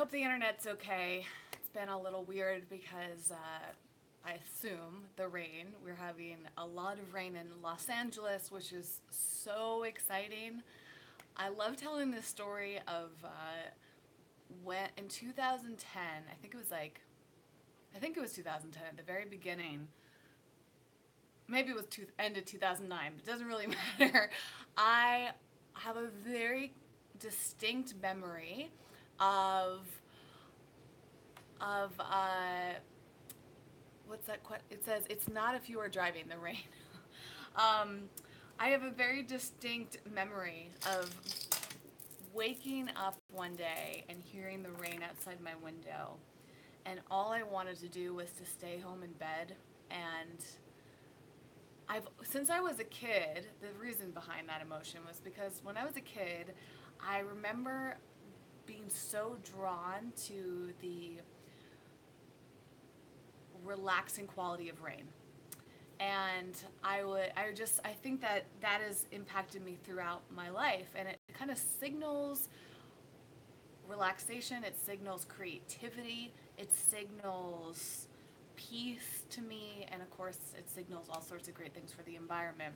hope the internet's okay. It's been a little weird because I assume the rain. We're having a lot of rain in Los Angeles, which is so exciting. I love telling this story of when in 2010, I think it was 2010 at the very beginning. Maybe it was end of 2009, but it doesn't really matter. I have a very distinct memory of what's that? It says it's not if you are driving the rain. um, I have a very distinct memory of waking up one day and hearing the rain outside my window, and all I wanted to do was to stay home in bed. And since I was a kid, the reason behind that emotion was because when I was a kid, I remember being so drawn to the relaxing quality of rain. And I think that has impacted me throughout my life, and it kind of signals relaxation, it signals creativity, it signals peace to me, and of course it signals all sorts of great things for the environment.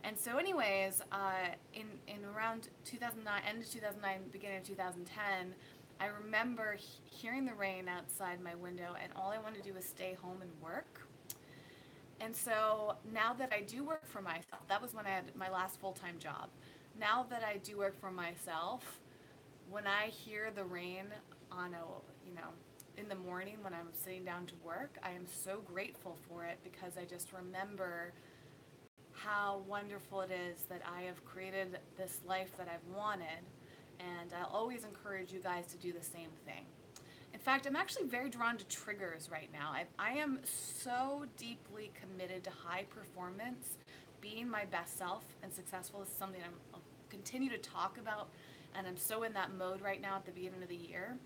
And so anyways, in around 2009, end of 2009, beginning of 2010, I remember hearing the rain outside my window, and all I wanted to do was stay home and work. And so now that I do work for myself, that was when I had my last full-time job. Now that I do work for myself, when I hear the rain in the morning when I'm sitting down to work, I am so grateful for it, because I just remember how wonderful it is that I have created this life that I've wanted, and I'll always encourage you guys to do the same thing. In fact, I'm actually very drawn to triggers right now. I am so deeply committed to high performance, being my best self and successful. Is something I'll continue to talk about, and I'm so in that mode right now at the beginning of the year.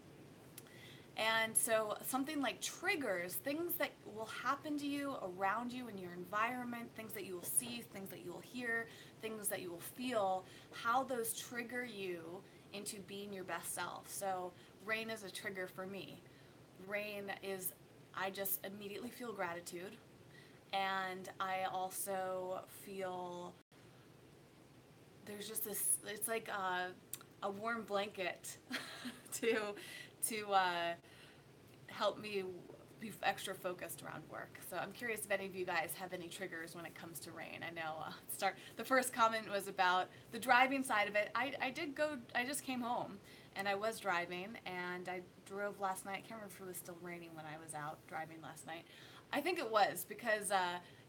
And so something like triggers, things that will happen to you, around you, in your environment, things that you will see, things that you will hear, things that you will feel, how those trigger you into being your best self. So rain is a trigger for me. I just immediately feel gratitude, and I also feel there's just this, it's like a warm blanket to help me be extra focused around work. So I'm curious if any of you guys have any triggers when it comes to rain. I know the first comment was about the driving side of it. I just came home, and I was driving, and I drove last night. I can't remember if it was still raining when I was out driving last night. I think it was, because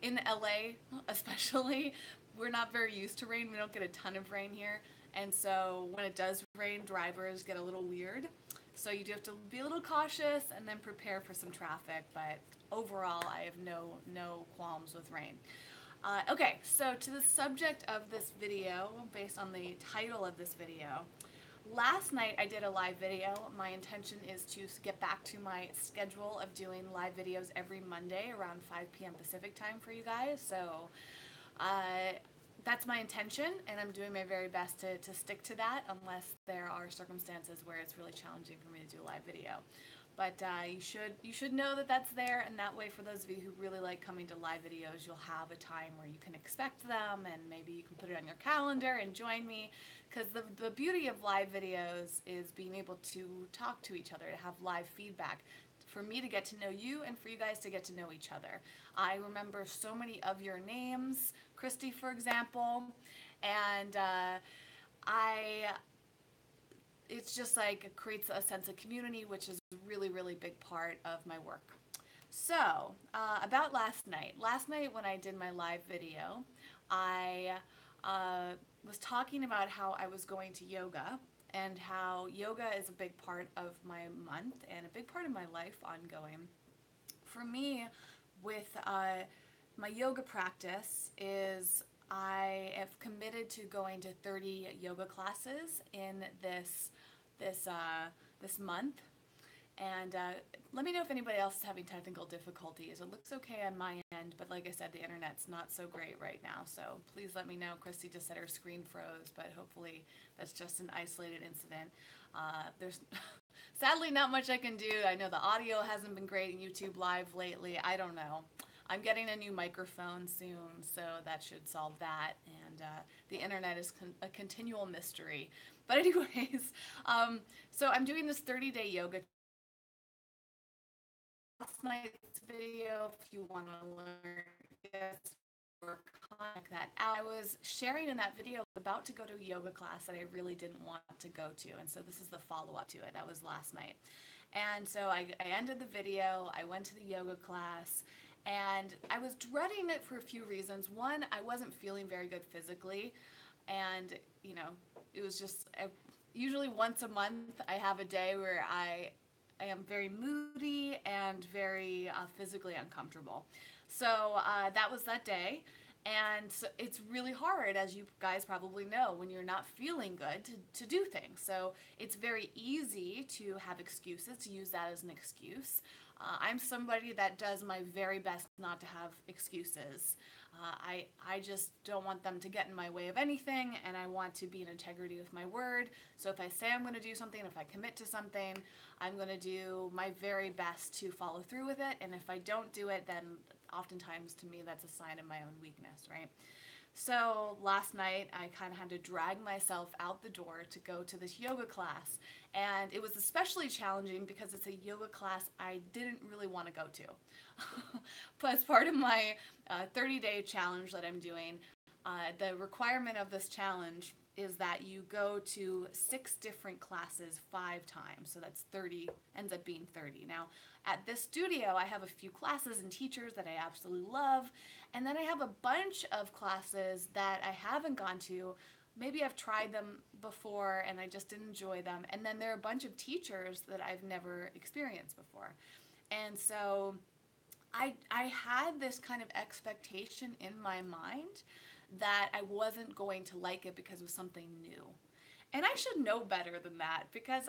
in LA especially, we're not very used to rain. We don't get a ton of rain here. And so when it does rain, drivers get a little weird. So you do have to be a little cautious and then prepare for some traffic. But overall, I have no qualms with rain. Okay, so to the subject of this video, based on the title of this video, last night I did a live video. My intention is to get back to my schedule of doing live videos every Monday around 5 p.m. Pacific time for you guys. So that's my intention, and I'm doing my very best to stick to that, unless there are circumstances where it's really challenging for me to do a live video. But you should know that that's there, and that way, for those of you who really like coming to live videos, you'll have a time where you can expect them, and maybe you can put it on your calendar and join me. Because the beauty of live videos is being able to talk to each other, to have live feedback, for me to get to know you and for you guys to get to know each other. I remember so many of your names, Christy, for example, and it's just like it creates a sense of community, which is a really, really big part of my work. So, about last night when I did my live video, I was talking about how I was going to yoga, and how yoga is a big part of my month and a big part of my life ongoing. For me, with my yoga practice, is I have committed to going to 30 yoga classes in this month. And let me know if anybody else is having technical difficulties. It looks okay on my end, but like I said, the internet's not so great right now. So please let me know. Christy just said her screen froze, but hopefully that's just an isolated incident. There's Sadly, not much I can do. I know the audio hasn't been great in YouTube Live lately. I don't know. I'm getting a new microphone soon, so that should solve that. And the internet is a continual mystery. But anyways, so I'm doing this 30-day yoga. Last night's video, if you want to learn this or like that, I was sharing in that video about to go to a yoga class that I really didn't want to go to, and so this is the follow-up to it. That was last night. And so I ended the video, I went to the yoga class, and I was dreading it for a few reasons. One, I wasn't feeling very good physically, and it was just usually once a month I have a day where I am very moody and very physically uncomfortable. So that was that day. And so it's really hard, as you guys probably know, when you're not feeling good to do things. So it's very easy to have excuses, to use that as an excuse. I'm somebody that does my very best not to have excuses. I just don't want them to get in my way of anything, and I want to be in integrity with my word. So if I say I'm going to do something, if I commit to something, I'm going to do my very best to follow through with it. And if I don't do it, then oftentimes to me that's a sign of my own weakness, right? So last night I kind of had to drag myself out the door to go to this yoga class, and it was especially challenging because it's a yoga class I didn't really want to go to. But as part of my 30-day challenge that I'm doing, the requirement of this challenge is that you go to 6 different classes 5 times. So that's 30, ends up being 30. Now, at this studio, I have a few classes and teachers that I absolutely love. And then I have a bunch of classes that I haven't gone to. Maybe I've tried them before and I just didn't enjoy them. And then there are a bunch of teachers that I've never experienced before. And so I had this kind of expectation in my mind that I wasn't going to like it because it was something new. And I should know better than that because,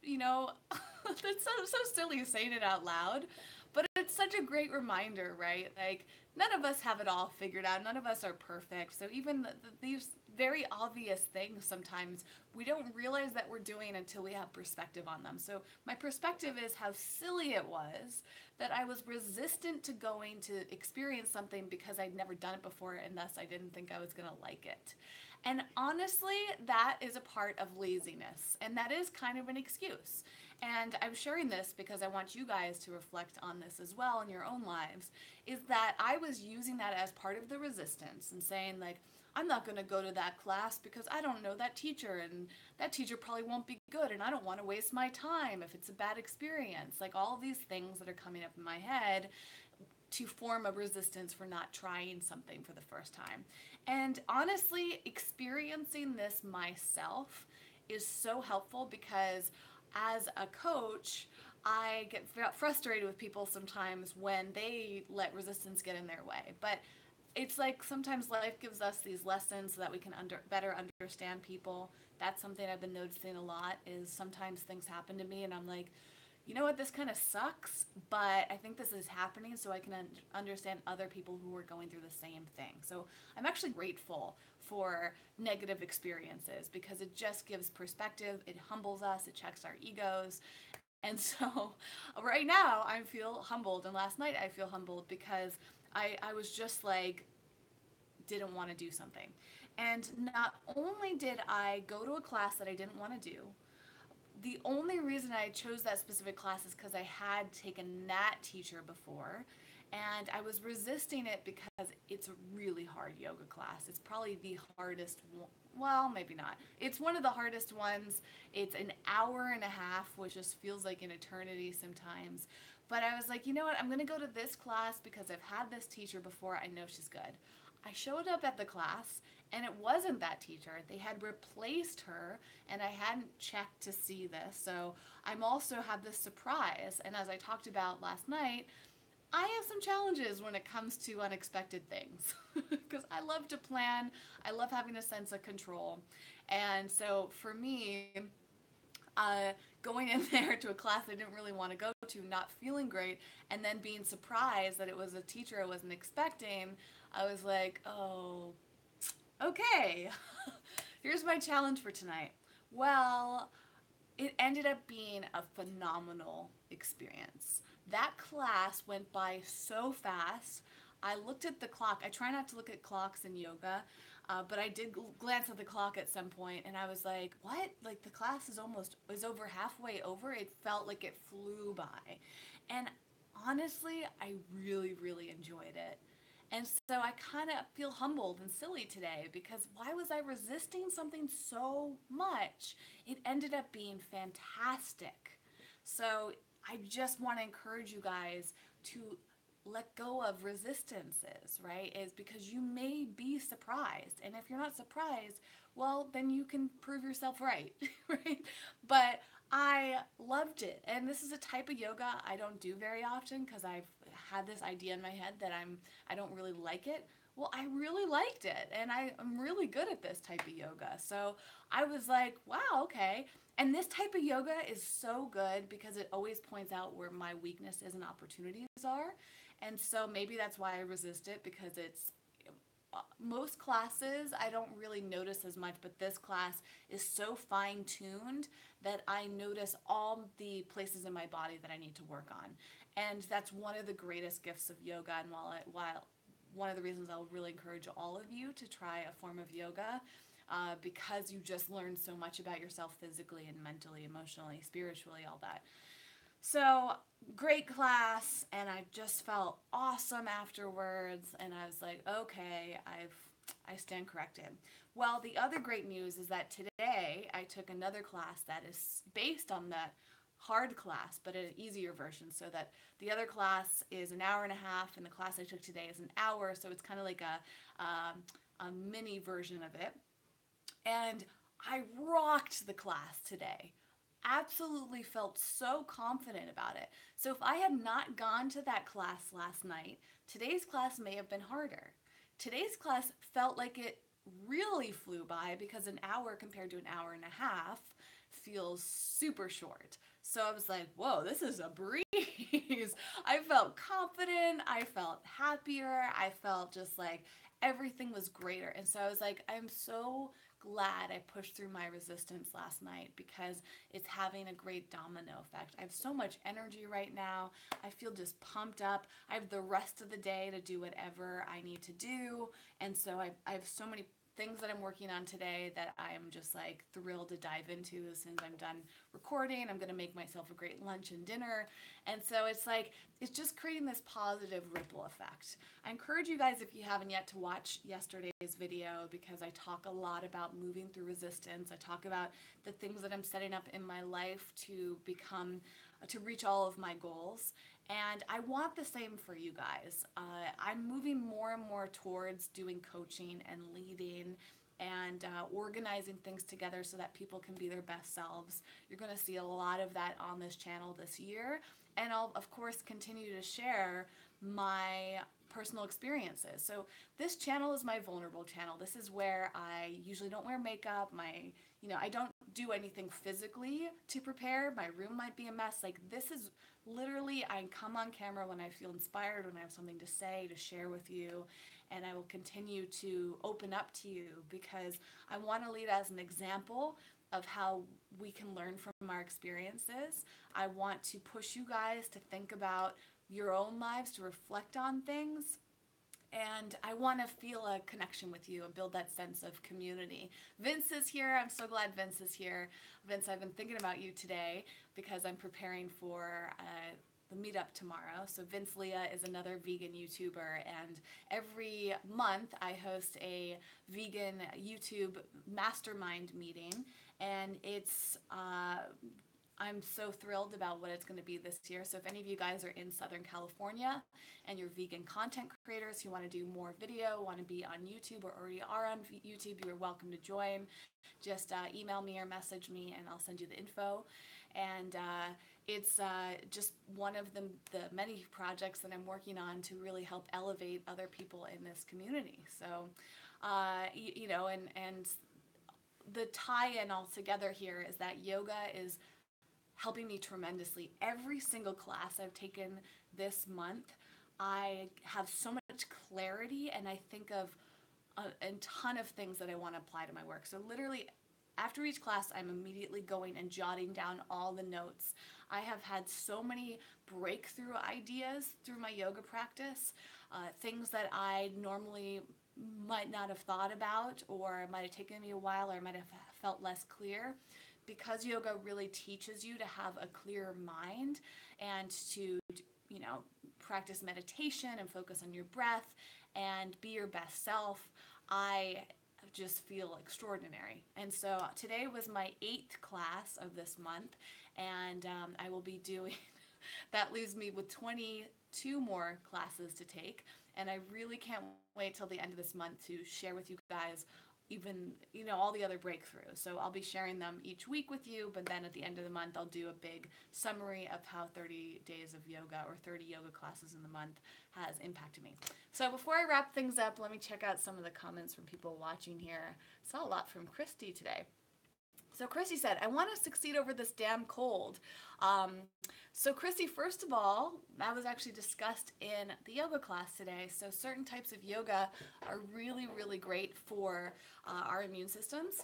that's so silly saying it out loud, but it's such a great reminder, right? Like, none of us have it all figured out. None of us are perfect. So even these very obvious things sometimes we don't realize that we're doing until we have perspective on them. So my perspective is how silly it was that I was resistant to going to experience something because I'd never done it before, and thus I didn't think I was going to like it. And honestly, that is a part of laziness, and that is kind of an excuse. And I'm sharing this because I want you guys to reflect on this as well in your own lives, is that I was using that as part of the resistance and saying, like, I'm not going to go to that class because I don't know that teacher, and that teacher probably won't be good, and I don't want to waste my time if it's a bad experience. Like, all of these things that are coming up in my head to form a resistance for not trying something for the first time. And honestly, experiencing this myself is so helpful because as a coach, I get frustrated with people sometimes when they let resistance get in their way. But it's like sometimes life gives us these lessons so that we can better understand people. That's something I've been noticing a lot, is sometimes things happen to me and I'm like, you know what, this kind of sucks, but I think this is happening so I can understand other people who are going through the same thing. So I'm actually grateful for negative experiences because it just gives perspective, it humbles us, it checks our egos. And so right now I feel humbled, and last night I feel humbled because I was just like, didn't want to do something. And not only did I go to a class that I didn't want to do, the only reason I chose that specific class is because I had taken that teacher before, and I was resisting it because it's a really hard yoga class. It's probably the hardest one. Well, maybe not. It's one of the hardest ones. It's an hour and a half, which just feels like an eternity sometimes. But I was like, you know what? I'm going to go to this class because I've had this teacher before. I know she's good. I showed up at the class, and it wasn't that teacher. They had replaced her, and I hadn't checked to see this. So I'm also had this surprise. And as I talked about last night, I have some challenges when it comes to unexpected things because I love to plan. I love having a sense of control. And so for me, going in there to a class I didn't really want to go to, not feeling great, and then being surprised that it was a teacher I wasn't expecting, I was like, oh, okay, here's my challenge for tonight. Well, it ended up being a phenomenal experience. That class went by so fast. I looked at the clock. I try not to look at clocks in yoga, but I did glance at the clock at some point, and I was like, "What? Like the class is over halfway over." It felt like it flew by, and honestly, I really, really enjoyed it. And so I kind of feel humbled and silly today because why was I resisting something so much? It ended up being fantastic. So I just want to encourage you guys to let go of resistances, right? Is because you may be surprised. And if you're not surprised, well, then you can prove yourself right, right? But I loved it. And this is a type of yoga I don't do very often because I've had this idea in my head that I don't really like it. Well, I really liked it and I'm really good at this type of yoga. So I was like, wow, okay. And this type of yoga is so good because it always points out where my weaknesses and opportunities are. And so maybe that's why I resist it because it's most classes I don't really notice as much, but this class is so fine tuned that I notice all the places in my body that I need to work on. And that's one of the greatest gifts of yoga. And while one of the reasons I'll really encourage all of you to try a form of yoga, because you just learn so much about yourself physically and mentally, emotionally, spiritually, all that. So great class, and I just felt awesome afterwards. And I was like, okay, I stand corrected. Well, the other great news is that today I took another class that is based on that hard class, but an easier version. So that the other class is an hour and a half, and the class I took today is an hour. So it's kind of like a mini version of it. And I rocked the class today. Absolutely felt so confident about it. So if I had not gone to that class last night, today's class may have been harder. Today's class felt like it really flew by because an hour compared to an hour and a half feels super short. So I was like, whoa, this is a breeze. I felt confident. I felt happier. I felt just like everything was greater. And so I was like, I'm so glad I pushed through my resistance last night because it's having a great domino effect. I have so much energy right now. I feel just pumped up. I have the rest of the day to do whatever I need to do. And so I have so many things that I'm working on today that I am just like thrilled to dive into as soon as I'm done recording. I'm going to make myself a great lunch and dinner. And so it's like, it's just creating this positive ripple effect. I encourage you guys, if you haven't yet, to watch yesterday's video because I talk a lot about moving through resistance. I talk about the things that I'm setting up in my life to become, to reach all of my goals. And I want the same for you guys. I'm moving more and more towards doing coaching and leading and organizing things together so that people can be their best selves. You're going to see a lot of that on this channel this year. And I'll, of course, continue to share my personal experiences. So this channel is my vulnerable channel. This is where I usually don't wear makeup. I don't do anything physically to prepare. My room might be a mess. Like this is literally, I come on camera when I feel inspired, when I have something to say, to share with you, and I will continue to open up to you because I want to lead as an example of how we can learn from our experiences. I want to push you guys to think about your own lives, to reflect on things, and I want to feel a connection with you and build that sense of community. Vince is here. I'm so glad Vince is here. Vince, I've been thinking about you today because I'm preparing for the meetup tomorrow. So Vince Leah is another vegan YouTuber, and every month I host a vegan YouTube mastermind meeting, and I'm so thrilled about what it's going to be this year. So if any of you guys are in Southern California and you're vegan content creators who want to do more video, want to be on YouTube or already are on YouTube, you're welcome to join. Just email me or message me and I'll send you the info. And it's just one of the many projects that I'm working on to really help elevate other people in this community. So, and the tie-in all together here is that yoga is helping me tremendously. Every single class I've taken this month, I have so much clarity and I think of a ton of things that I want to apply to my work. So literally after each class, I'm immediately going and jotting down all the notes. I have had so many breakthrough ideas through my yoga practice, things that I normally might not have thought about, or might have taken me a while, or might have felt less clear. Because yoga really teaches you to have a clear mind and to, practice meditation and focus on your breath and be your best self, I just feel extraordinary. And so today was my 8th class of this month, and I will be doing that leaves me with 22 more classes to take, and I really can't wait till the end of this month to share with you guys even all the other breakthroughs. So I'll be sharing them each week with you, but then at the end of the month I'll do a big summary of how 30 days of yoga or 30 yoga classes in the month has impacted me. So before I wrap things up, let me check out some of the comments from people watching here. I saw a lot from Christy today. So Christy said, I want to succeed over this damn cold. So Christy, first of all, that was actually discussed in the yoga class today. So certain types of yoga are really, really great for our immune systems,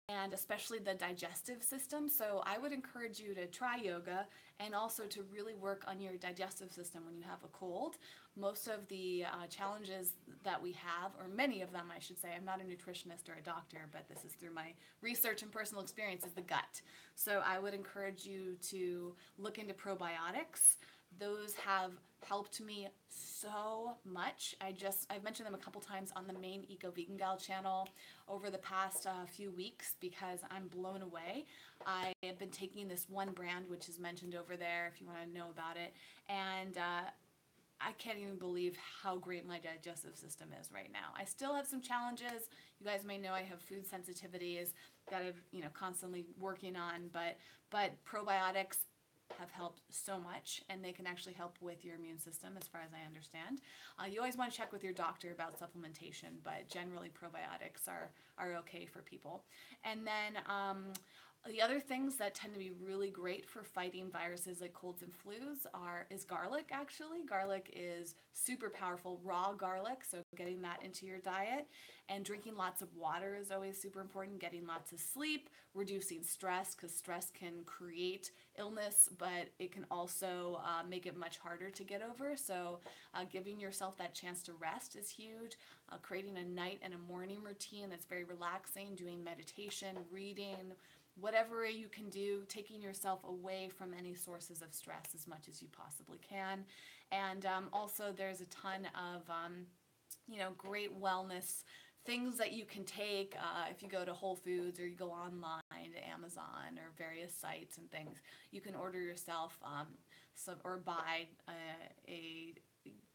and especially the digestive system. So I would encourage you to try yoga and also to really work on your digestive system when you have a cold. Most of the challenges that we have, or many of them I should say, I'm not a nutritionist or a doctor, but this is through my research and personal experience, is the gut. So I would encourage you to look into probiotics. Those have helped me so much. I've mentioned them a couple times on the main Eco Vegan Gal channel over the past few weeks because I'm blown away. I have been taking this one brand, which is mentioned over there if you want to know about it, and I can't even believe how great my digestive system is right now. I still have some challenges. You guys may know I have food sensitivities that I'm constantly working on, but probiotics have helped so much, and they can actually help with your immune system as far as I understand. You always want to check with your doctor about supplementation, but generally probiotics are okay for people. And then the other things that tend to be really great for fighting viruses like colds and flus is garlic, actually. Garlic is super powerful, raw garlic, so getting that into your diet. And drinking lots of water is always super important, getting lots of sleep, reducing stress, because stress can create illness, but it can also make it much harder to get over. So giving yourself that chance to rest is huge. Creating a night and a morning routine that's very relaxing, doing meditation, reading, whatever you can do, taking yourself away from any sources of stress as much as you possibly can. And also there's a ton of, great wellness things that you can take if you go to Whole Foods or you go online to Amazon or various sites and things. You can order yourself or buy a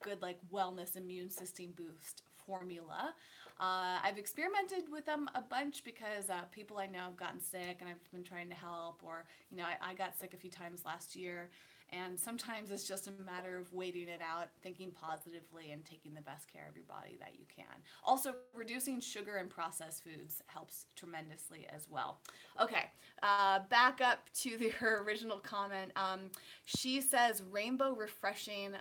good wellness immune system boost formula. I've experimented with them a bunch because people I know have gotten sick and I've been trying to help, or I got sick a few times last year, and sometimes it's just a matter of waiting it out, thinking positively, and taking the best care of your body that you can. Also, reducing sugar and processed foods helps tremendously as well. Okay, back up to her original comment. She says rainbow refreshing.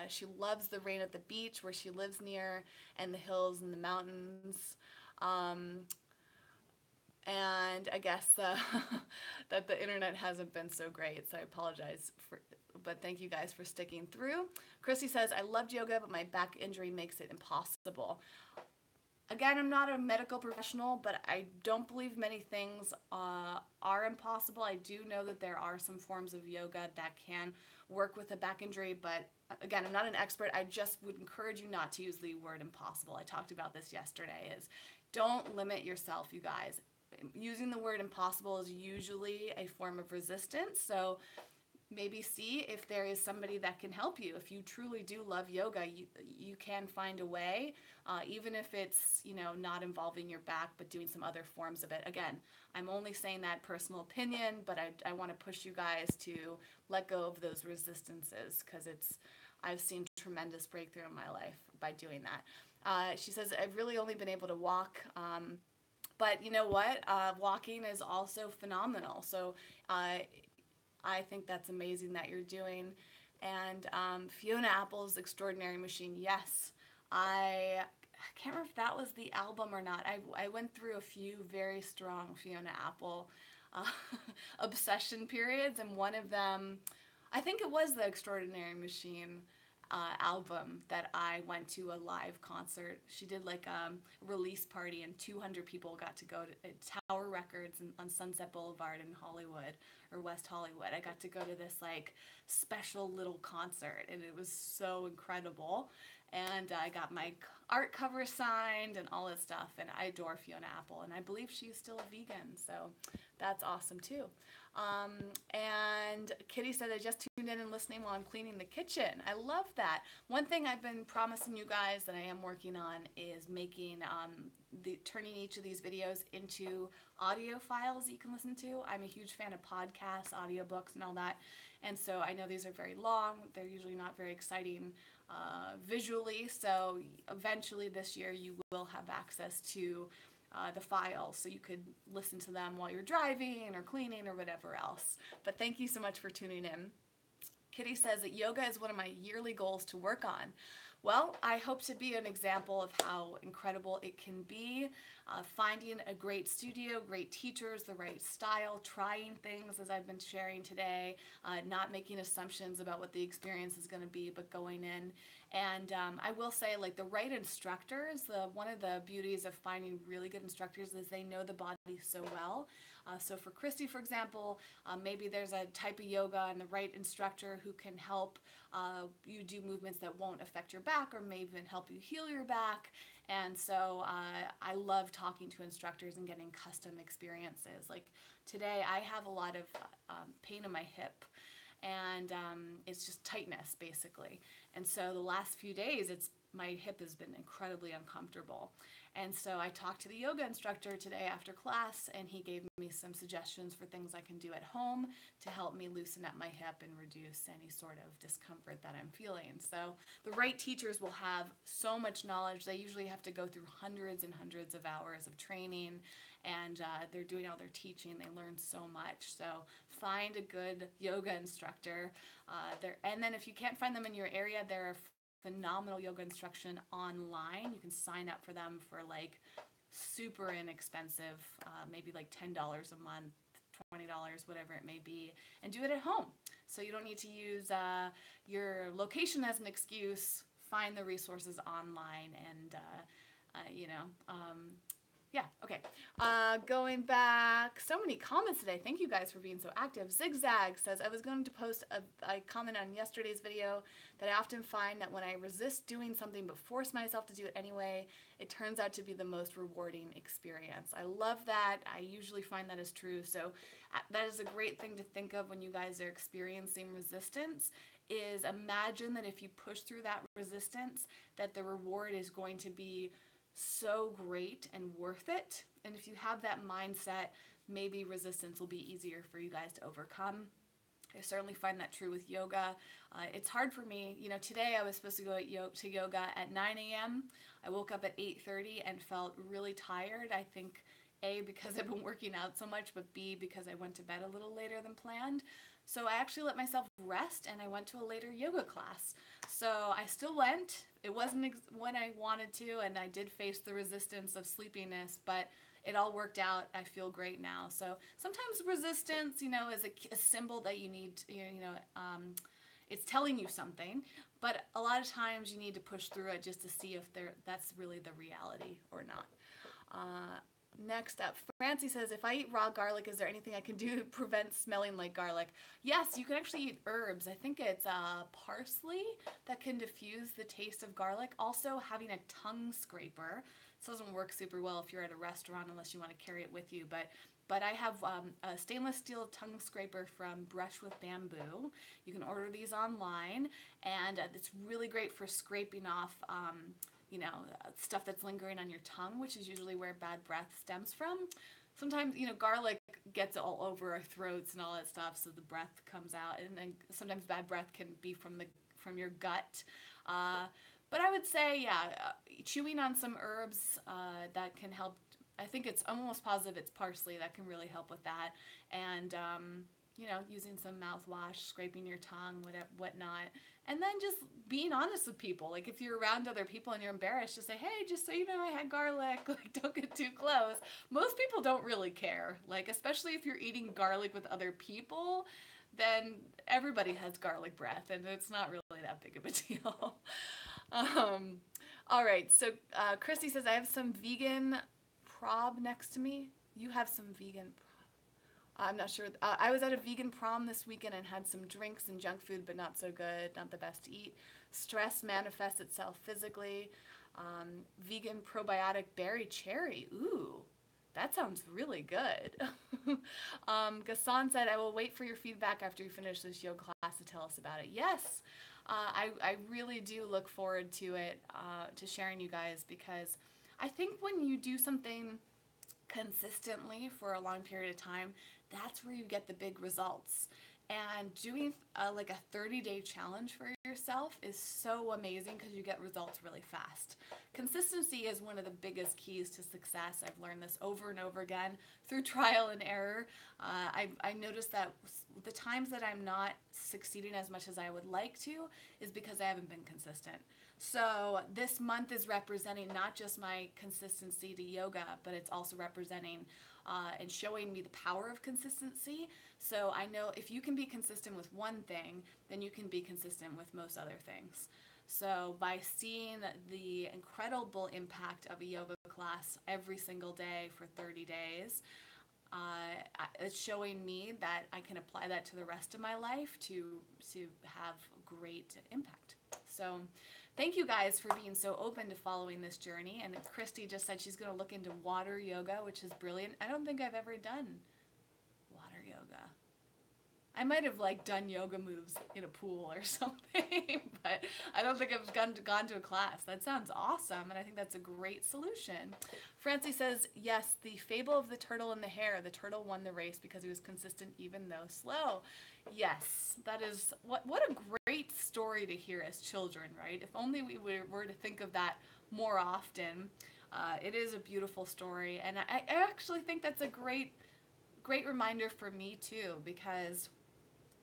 She loves the rain at the beach where she lives near, and the hills and the mountains. And I guess that the internet hasn't been so great, so I apologize but thank you guys for sticking through. Christy says, I loved yoga, but my back injury makes it impossible. Again, I'm not a medical professional, but I don't believe many things are impossible. I do know that there are some forms of yoga that can work with a back injury, but again, I'm not an expert. I just would encourage you not to use the word impossible. I talked about this yesterday, is don't limit yourself, you guys. Using the word impossible is usually a form of resistance, so maybe see if there is somebody that can help you. If you truly do love yoga, you can find a way, even if it's not involving your back, but doing some other forms of it. Again, I'm only saying that personal opinion, but I want to push you guys to let go of those resistances, because I've seen tremendous breakthrough in my life by doing that. She says, I've really only been able to walk, but you know what? Walking is also phenomenal. So I think that's amazing that you're doing. And Fiona Apple's Extraordinary Machine, yes, I I can't remember if that was the album or not. I went through a few very strong Fiona Apple uh, obsession periods, and one of them, I think it was the Extraordinary Machine album that I went to a live concert. She did like a release party, and 200 people got to go to Tower Records on Sunset Boulevard in Hollywood or West Hollywood. I got to go to this like special little concert, and it was so incredible. And I got my art cover signed and all this stuff. And I adore Fiona Apple, and I believe she's still a vegan, so that's awesome too. Um, and Kitty said, I just tuned in and listening while I'm cleaning the kitchen. I love that. One thing I've been promising you guys that I am working on is making turning each of these videos into audio files that you can listen to. I'm a huge fan of podcasts, audiobooks, and all that. And so I know these are very long. They're usually not very exciting visually. So eventually this year you will have access to the files, so you could listen to them while you're driving or cleaning or whatever else. But thank you so much for tuning in. Kitty says that yoga is one of my yearly goals to work on. Well, I hope to be an example of how incredible it can be. Finding a great studio, great teachers, the right style, trying things as I've been sharing today, not making assumptions about what the experience is going to be, but going in. And I will say, like, the right instructors, one of the beauties of finding really good instructors is they know the body so well. So for Christy, for example, maybe there's a type of yoga and the right instructor who can help you do movements that won't affect your back or may even help you heal your back. And so I love talking to instructors and getting custom experiences. Like today, I have a lot of pain in my hip, and it's just tightness basically. And so the last few days, my hip has been incredibly uncomfortable. And so I talked to the yoga instructor today after class, and he gave me some suggestions for things I can do at home to help me loosen up my hip and reduce any sort of discomfort that I'm feeling. So the right teachers will have so much knowledge. They usually have to go through hundreds and hundreds of hours of training, and they're doing all their teaching. They learn so much. So find a good yoga instructor. And then if you can't find them in your area, there are phenomenal yoga instruction online. You can sign up for them for like super inexpensive, maybe like $10 a month, $20, whatever it may be, and do it at home. So you don't need to use your location as an excuse. Find the resources online, and yeah, okay. Going back, so many comments today. Thank you guys for being so active. Zigzag says, I was going to post a comment on yesterday's video that I often find that when I resist doing something but force myself to do it anyway, it turns out to be the most rewarding experience. I love that. I usually find that is true. So that is a great thing to think of when you guys are experiencing resistance, is imagine that if you push through that resistance, that the reward is going to be so great and worth it. And if you have that mindset, maybe resistance will be easier for you guys to overcome. I certainly find that true with yoga. It's hard for me. You know, today I was supposed to go to yoga at 9 a.m. I woke up at 8:30 and felt really tired. I think A, because I've been working out so much, but B, because I went to bed a little later than planned. So I actually let myself rest, and I went to a later yoga class. So I still went. It wasn't when I wanted to, and I did face the resistance of sleepiness, but it all worked out. I feel great now. So sometimes resistance, you know, is a symbol that you need, it's telling you something, but a lot of times you need to push through it just to see if that's really the reality or not. Next up, Francie says, if I eat raw garlic, is there anything I can do to prevent smelling like garlic? Yes, you can actually eat herbs. I think it's parsley that can diffuse the taste of garlic. Also, having a tongue scraper. This doesn't work super well if you're at a restaurant unless you want to carry it with you, but I have a stainless steel tongue scraper from Brush with Bamboo. You can order these online, and it's really great for scraping off stuff that's lingering on your tongue, which is usually where bad breath stems from. Sometimes, garlic gets all over our throats and all that stuff, so the breath comes out, and then sometimes bad breath can be from your gut. But I would say, chewing on some herbs that can help. I think I'm almost positive it's parsley that can really help with that. And using some mouthwash, scraping your tongue, whatnot. And then just being honest with people. Like if you're around other people and you're embarrassed, just say, hey, just so you know, I had garlic. Like don't get too close. Most people don't really care. Like especially if you're eating garlic with other people, then everybody has garlic breath and it's not really that big of a deal. um, all right, so Christy says, I have some vegan prob next to me. You have some vegan. I'm not sure. I was at a vegan prom this weekend and had some drinks and junk food, but not so good, not the best to eat. Stress manifests itself physically. Vegan probiotic berry cherry. Ooh, that sounds really good. Gassan said, I will wait for your feedback after you finish this yoga class to tell us about it. Yes, I really do look forward to it, to sharing you guys, because I think when you do something consistently for a long period of time, that's where you get the big results. And doing like a 30-day challenge for yourself is so amazing because you get results really fast. Consistency is one of the biggest keys to success. I've learned this over and over again through trial and error. I noticed that the times that I'm not succeeding as much as I would like to is because I haven't been consistent. So this month is representing not just my consistency to yoga, but it's also representing and showing me the power of consistency. So I know if you can be consistent with one thing, then you can be consistent with most other things. So by seeing the incredible impact of a yoga class every single day for 30 days, it's showing me that I can apply that to the rest of my life to have great impact. So thank you guys for being so open to following this journey. And Christy just said she's going to look into water yoga, which is brilliant. I don't think I've ever done water yoga. I might have done yoga moves in a pool or something, but I don't think I've gone to a class. That sounds awesome, and I think that's a great solution. Francie says, yes, the fable of the turtle and the hare. The turtle won the race because he was consistent even though slow. Yes, that is, what a great story to hear as children, right? If only we were to think of that more often. It is a beautiful story, and I actually think that's a great reminder for me too, because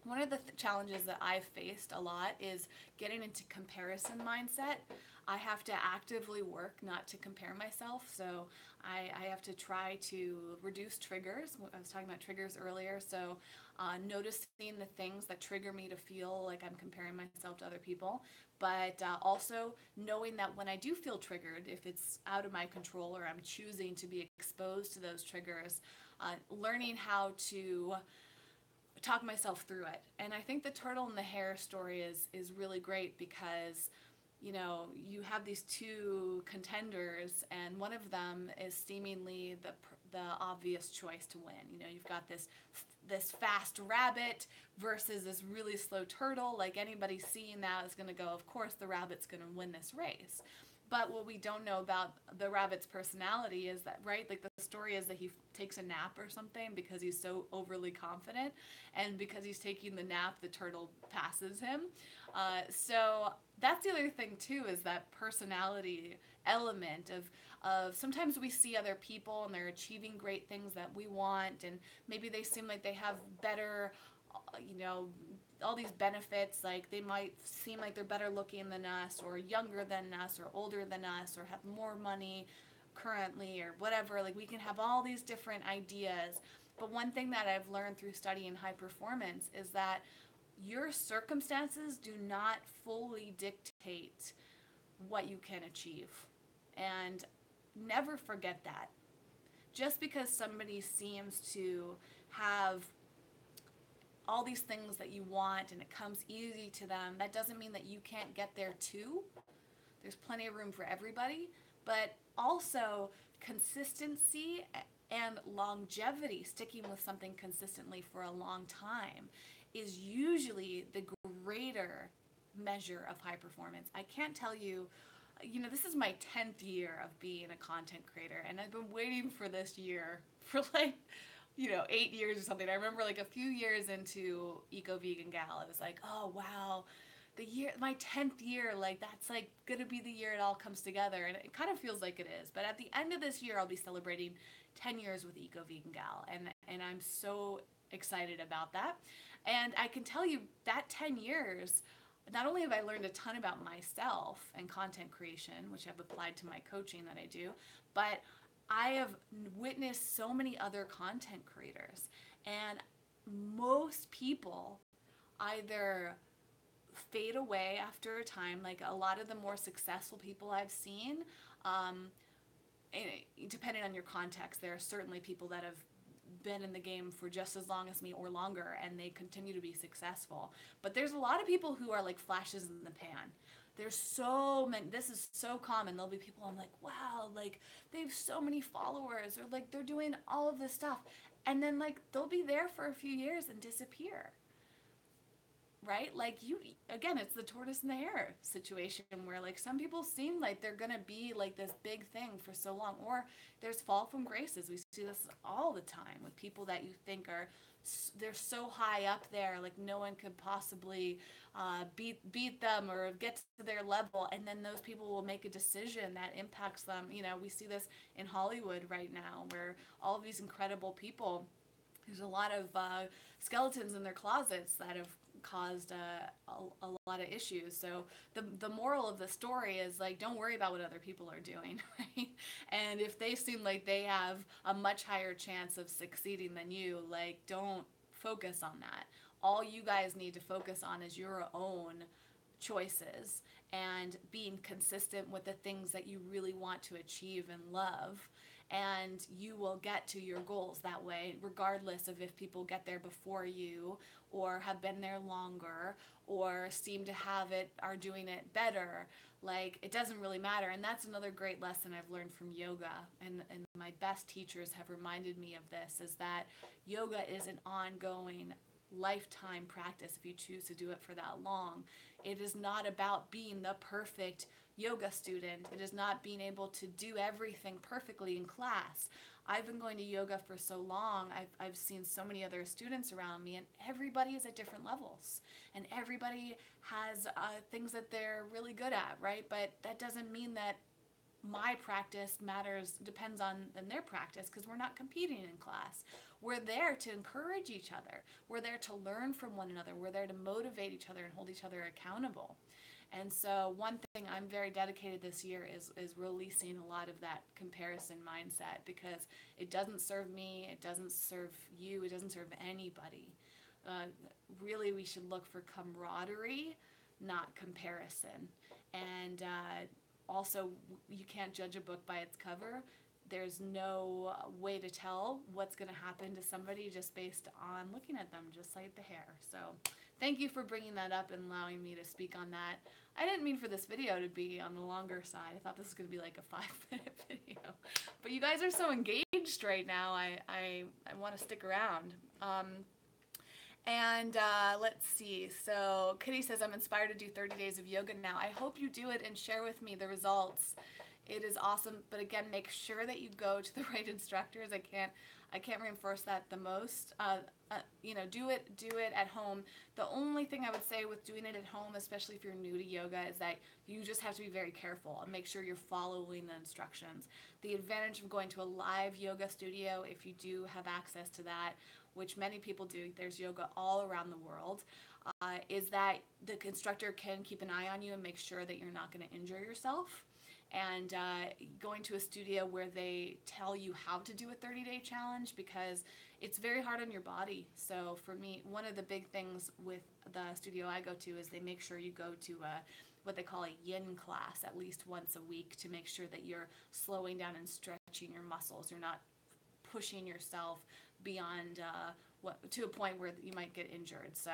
one of the challenges that I've faced a lot is getting into comparison mindset. I have to actively work not to compare myself, so I have to try to reduce triggers. I was talking about triggers earlier, so noticing the things that trigger me to feel like I'm comparing myself to other people, but also knowing that when I do feel triggered, if it's out of my control or I'm choosing to be exposed to those triggers, learning how to talk myself through it. And I think the turtle and the hare story is really great because you have these two contenders, and one of them is seemingly the obvious choice to win. You've got this fast rabbit versus this really slow turtle. Like anybody seeing that is going to go, of course the rabbit's going to win this race. But what we don't know about the rabbit's personality is that, right, like the story is that he takes a nap or something because he's so overly confident, and because he's taking the nap, the turtle passes him. So that's the other thing too, is that personality element of sometimes we see other people and they're achieving great things that we want, and maybe they seem like they have better, all these benefits, like they might seem like they're better looking than us, or younger than us, or older than us, or have more money currently, or whatever. Like we can have all these different ideas, but one thing that I've learned through studying high performance is that your circumstances do not fully dictate what you can achieve. And never forget that. Just because somebody seems to have all these things that you want and it comes easy to them, that doesn't mean that you can't get there too. There's plenty of room for everybody, but also consistency and longevity, sticking with something consistently for a long time, is usually the greater measure of high performance. I can't tell you, this is my 10th year of being a content creator, and I've been waiting for this year for 8 years or something. I remember a few years into Eco Vegan Gal, I was like, oh wow, my 10th year, that's gonna be the year it all comes together, and it kind of feels like it is. But at the end of this year, I'll be celebrating 10 years with Eco Vegan Gal, and I'm so excited about that. And I can tell you that 10 years, not only have I learned a ton about myself and content creation, which I've applied to my coaching that I do, but I have witnessed so many other content creators. And most people either fade away after a time, like a lot of the more successful people I've seen, um, depending on your context, there are certainly people that have been in the game for just as long as me or longer and they continue to be successful. But there's a lot of people who are like flashes in the pan. There's so many, this is so common. There'll be people I'm like, wow, like they have so many followers, or like they're doing all of this stuff. And then like they'll be there for a few years and disappear. Right? Like you, again, it's the tortoise and the hare situation where like some people seem like they're gonna be like this big thing for so long, or there's fall from graces. We see this all the time with people that you think are, they're so high up there, like no one could possibly beat them or get to their level, and then those people will make a decision that impacts them. You know, we see this in Hollywood right now, where all of these incredible people, there's a lot of skeletons in their closets that have caused a lot of issues. So the moral of the story is like, don't worry about what other people are doing, right? And if they seem like they have a much higher chance of succeeding than you, like don't focus on that. All you guys need to focus on is your own choices and being consistent with the things that you really want to achieve and love, and you will get to your goals that way, regardless of if people get there before you or have been there longer or seem to have it, are doing it better. Like, it doesn't really matter. And that's another great lesson I've learned from yoga, and my best teachers have reminded me of this, is that yoga is an ongoing lifetime practice if you choose to do it for that long. It is not about being the perfect yoga student. It is not being able to do everything perfectly in class. I've been going to yoga for so long. I've seen so many other students around me, and everybody is at different levels. And everybody has things that they're really good at, right? But that doesn't mean that my practice depends on their practice, because we're not competing in class. We're there to encourage each other. We're there to learn from one another. We're there to motivate each other and hold each other accountable. And so one thing I'm very dedicated this year is releasing a lot of that comparison mindset, because it doesn't serve me, it doesn't serve you, it doesn't serve anybody. Really, we should look for camaraderie, not comparison. And also, you can't judge a book by its cover. There's no way to tell what's going to happen to somebody just based on looking at them, just like the hair. So thank you for bringing that up and allowing me to speak on that. I didn't mean for this video to be on the longer side. I thought this was going to be like a 5-minute video. But you guys are so engaged right now. I want to stick around. Let's see. So Kitty says, I'm inspired to do 30 days of yoga now. I hope you do it and share with me the results. It is awesome. But again, make sure that you go to the right instructors. I can't reinforce that the most. Do it at home. The only thing I would say with doing it at home, especially if you're new to yoga, is that you just have to be very careful and make sure you're following the instructions. The advantage of going to a live yoga studio, if you do have access to that, which many people do, there's yoga all around the world, is that the instructor can keep an eye on you and make sure that you're not going to injure yourself. And going to a studio where they tell you how to do a 30-day challenge, because it's very hard on your body. So for me, one of the big things with the studio I go to is they make sure you go to what they call a yin class at least once a week, to make sure that you're slowing down and stretching your muscles. You're not pushing yourself beyond to a point where you might get injured. So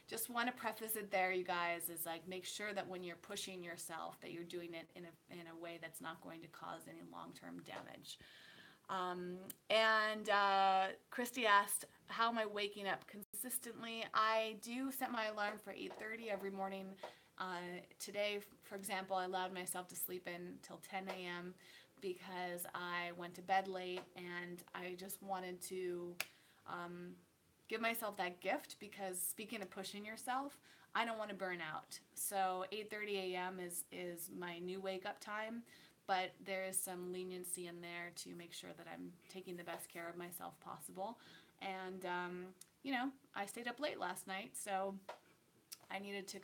just want to preface it there, you guys, is like, make sure that when you're pushing yourself, that you're doing it in a way that's not going to cause any long-term damage. Christy asked, how am I waking up consistently? I do set my alarm for 8:30 every morning. Today, for example, I allowed myself to sleep in till 10 a.m. because I went to bed late, and I just wanted to give myself that gift, because speaking of pushing yourself, I don't want to burn out. So 8:30 a.m. is my new wake up time, but there is some leniency in there to make sure that I'm taking the best care of myself possible. And I stayed up late last night, so I needed to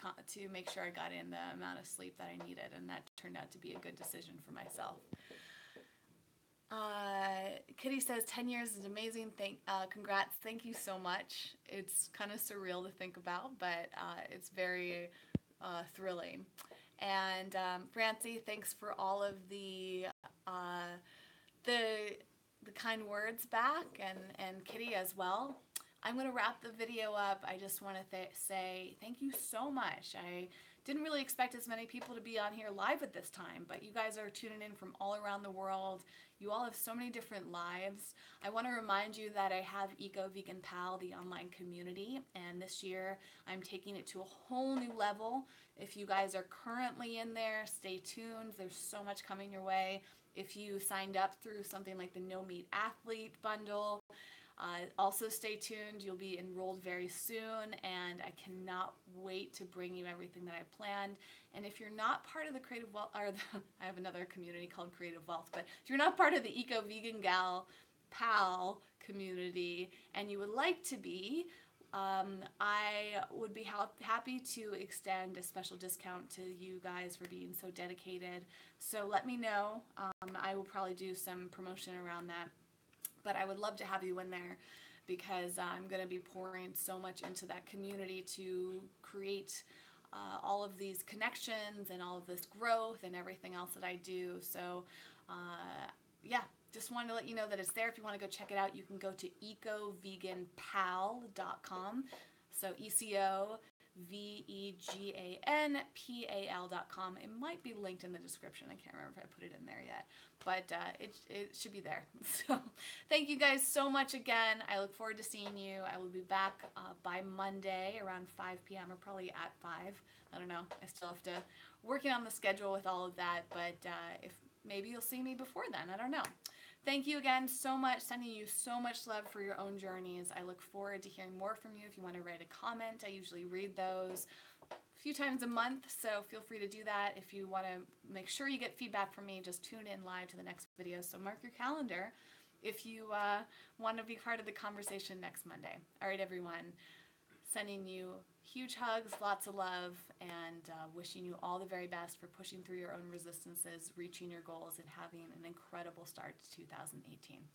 make sure I got in the amount of sleep that I needed, and that turned out to be a good decision for myself. Kitty says 10 years is amazing. Congrats. Thank you so much. It's kind of surreal to think about, but it's very thrilling. And Francie, thanks for all of uh, the the kind words back, and Kitty as well. I'm going to wrap the video up. I just want to say thank you so much. I didn't really expect as many people to be on here live at this time, but you guys are tuning in from all around the world. You all have so many different lives. I want to remind you that I have Eco Vegan Pal, the online community, and this year I'm taking it to a whole new level. If you guys are currently in there, stay tuned. There's so much coming your way. If you signed up through something like the No Meat Athlete bundle, also stay tuned. You'll be enrolled very soon, and I cannot wait to bring you everything that I planned. And if you're not part of the Creative Wealth, I have another community called Creative Wealth, but if you're not part of the Eco Vegan Gal Pal community and you would like to be, I would be happy to extend a special discount to you guys for being so dedicated. So let me know. I will probably do some promotion around that. But I would love to have you in there because I'm going to be pouring so much into that community to create all of these connections and all of this growth and everything else that I do. So, yeah, just wanted to let you know that it's there. If you want to go check it out, you can go to ecoveganpal.com. So ECOVEGANPAL.com. It might be linked in the description. I can't remember if I put it in there yet, but it should be there. So thank you guys so much again. I look forward to seeing you. I will be back by Monday around 5 p.m. or probably at 5. I don't know. I still have to working on the schedule with all of that, but if maybe you'll see me before then. I don't know. Thank you again so much. Sending you so much love for your own journeys. I look forward to hearing more from you. If you want to write a comment, I usually read those a few times a month, so feel free to do that. If you want to make sure you get feedback from me, just tune in live to the next video. So mark your calendar if you want to be part of the conversation next Monday. All right, everyone. Sending you huge hugs, lots of love, and wishing you all the very best for pushing through your own resistances, reaching your goals, and having an incredible start to 2018.